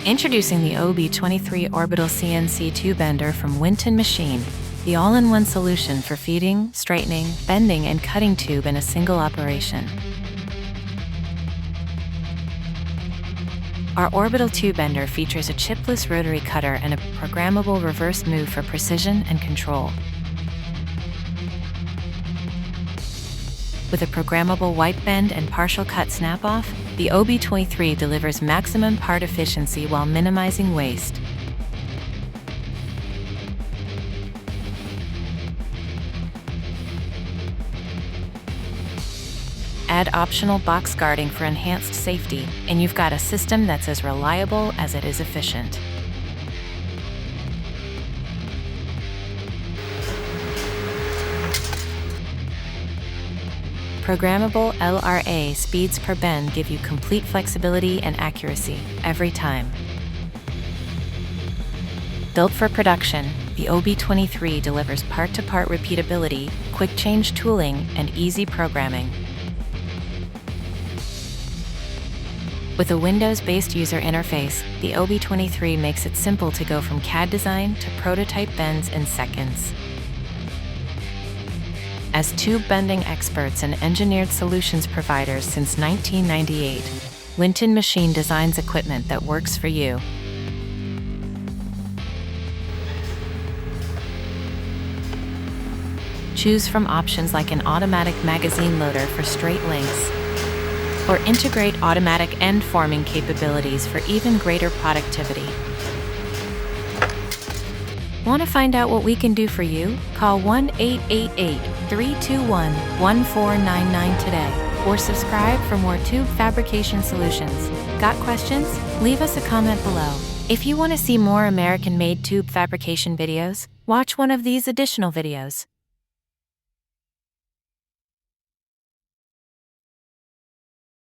Introducing the OB23 Orbital CNC tube bender from Winton Machine, the all-in-one solution for feeding, straightening, bending, and cutting tube in a single operation. Our orbital tube bender features a chipless rotary cutter and a programmable reverse move for precision and control. With a programmable wipe bend and partial cut snap-off, the OB23 delivers maximum part efficiency while minimizing waste. Add optional box guarding for enhanced safety, and you've got a system that's as reliable as it is efficient. Programmable LRA speeds per bend give you complete flexibility and accuracy every time. Built for production, the OB23 delivers part-to-part repeatability, quick change tooling, and easy programming. With a Windows-based user interface, the OB23 makes it simple to go from CAD design to prototype bends in seconds. As tube bending experts and engineered solutions providers since 1998, Winton Machine designs equipment that works for you. Choose from options like an automatic magazine loader for straight lengths, or integrate automatic end forming capabilities for even greater productivity. Want to find out what we can do for you? Call 1-888-321-1499 today, or subscribe for more tube fabrication solutions. Got questions? Leave us a comment below. If you want to see more American-made tube fabrication videos, watch one of these additional videos.